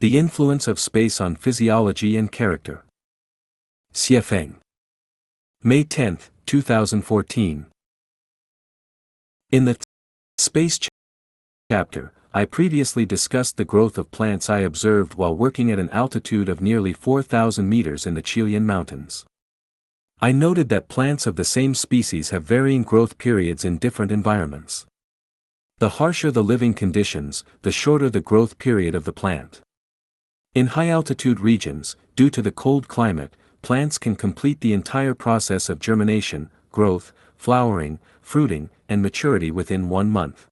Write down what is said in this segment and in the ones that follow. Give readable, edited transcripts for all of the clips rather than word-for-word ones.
The Influence of Space on Physiology and Character. Xiefeng. May 10, 2014. In the Space chapter, I previously discussed the growth of plants I observed while working at an altitude of nearly 4,000 meters in the Chilean mountains. I noted that plants of the same species have varying growth periods in different environments. The harsher the living conditions, the shorter the growth period of the plant. In high-altitude regions, due to the cold climate, plants can complete the entire process of germination, growth, flowering, fruiting, and maturity within 1 month.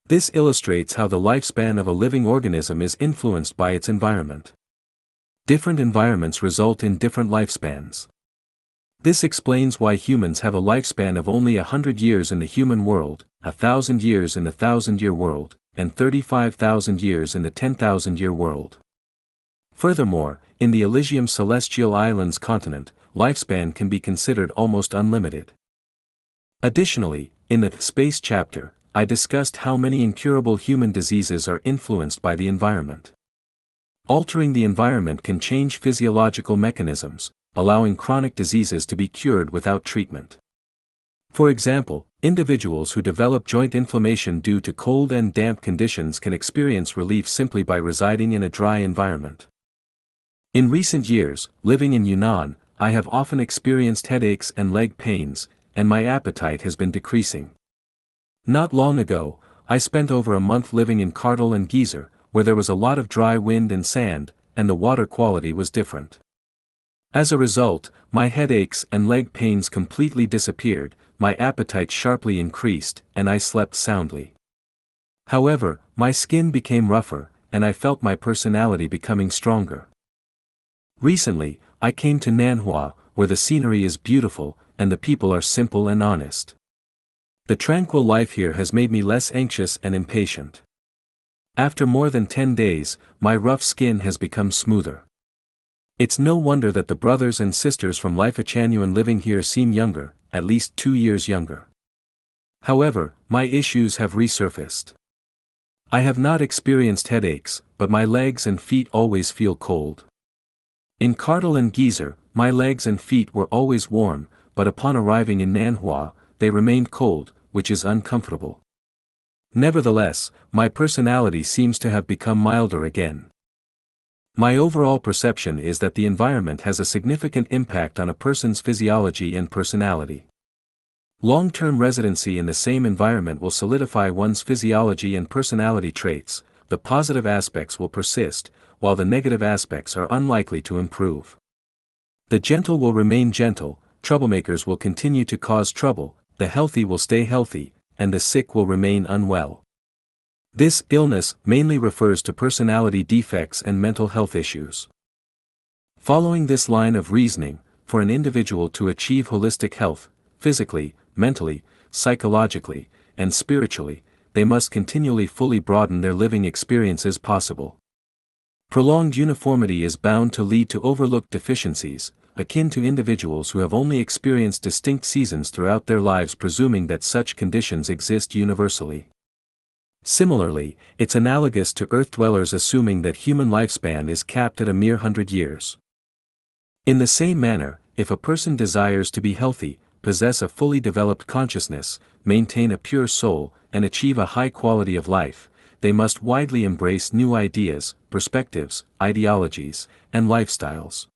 This illustrates how the lifespan of a living organism is influenced by its environment. Different environments result in different lifespans. This explains why humans have a lifespan of only 100 years in the human world, 1,000 years in the 1,000-year world, and 35,000 years in the 10,000-year world. Furthermore, in the Elysium Celestial Islands continent, lifespan can be considered almost unlimited. Additionally, in the Space chapter, I discussed how many incurable human diseases are influenced by the environment. Altering the environment can change physiological mechanisms, allowing chronic diseases to be cured without treatment. For example, individuals who develop joint inflammation due to cold and damp conditions can experience relief simply by residing in a dry environment. In recent years, living in Yunnan, I have often experienced headaches and leg pains, and my appetite has been decreasing. Not long ago, I spent over a month living in Kartal and Geyser, where there was a lot of dry wind and sand, and the water quality was different. As a result, my headaches and leg pains completely disappeared, my appetite sharply increased, and I slept soundly. However, my skin became rougher, and I felt my personality becoming stronger. Recently, I came to Nanhua, where the scenery is beautiful, and the people are simple and honest. The tranquil life here has made me less anxious and impatient. After more than 10 days, my rough skin has become smoother. It's no wonder that the brothers and sisters from Lifechanyuan living here seem younger, at least 2 years younger. However, my issues have resurfaced. I have not experienced headaches, but my legs and feet always feel cold. In Kartal and Geyser, my legs and feet were always warm, but upon arriving in Nanhua, they remained cold, which is uncomfortable. Nevertheless, my personality seems to have become milder again. My overall perception is that the environment has a significant impact on a person's physiology and personality. Long-term residency in the same environment will solidify one's physiology and personality traits. The positive aspects will persist, while the negative aspects are unlikely to improve. The gentle will remain gentle, troublemakers will continue to cause trouble, the healthy will stay healthy, and the sick will remain unwell. This illness mainly refers to personality defects and mental health issues. Following this line of reasoning, for an individual to achieve holistic health, physically, mentally, psychologically, and spiritually, they must continually fully broaden their living experiences possible. Prolonged uniformity is bound to lead to overlooked deficiencies, akin to individuals who have only experienced distinct seasons throughout their lives presuming that such conditions exist universally. Similarly, it's analogous to Earth dwellers assuming that human lifespan is capped at a mere 100 years. In the same manner, if a person desires to be healthy, possess a fully developed consciousness, maintain a pure soul, and achieve a high quality of life, they must widely embrace new ideas, perspectives, ideologies, and lifestyles.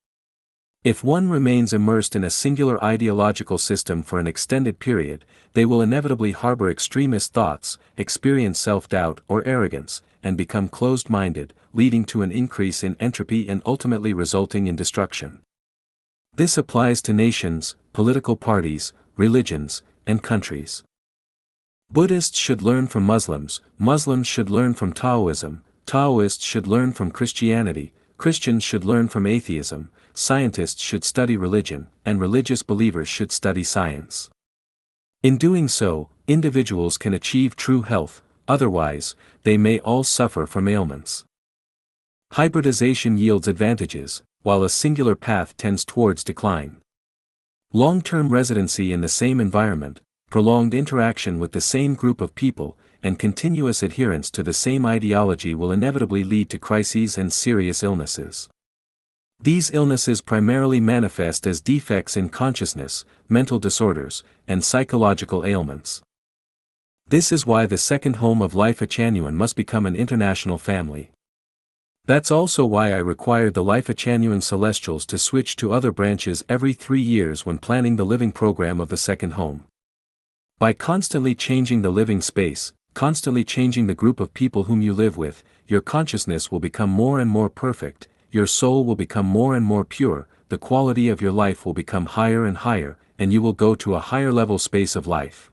If one remains immersed in a singular ideological system for an extended period, they will inevitably harbor extremist thoughts, experience self-doubt or arrogance, and become closed-minded, leading to an increase in entropy and ultimately resulting in destruction. This applies to nations, political parties, religions, and countries. Buddhists should learn from Muslims, Muslims should learn from Taoism, Taoists should learn from Christianity, Christians should learn from atheism, scientists should study religion, and religious believers should study science. In doing so, individuals can achieve true health, otherwise, they may all suffer from ailments. Hybridization yields advantages, while a singular path tends towards decline. Long-term residency in the same environment, prolonged interaction with the same group of people, and continuous adherence to the same ideology will inevitably lead to crises and serious illnesses. These illnesses primarily manifest as defects in consciousness, mental disorders, and psychological ailments. This is why the second home of Lifechanyuan must become an international family. That's also why I required the Lifechanyuan Celestials to switch to other branches every 3 years when planning the living program of the second home. By constantly changing the living space, constantly changing the group of people whom you live with, your consciousness will become more and more perfect, your soul will become more and more pure, the quality of your life will become higher and higher, and you will go to a higher level space of life.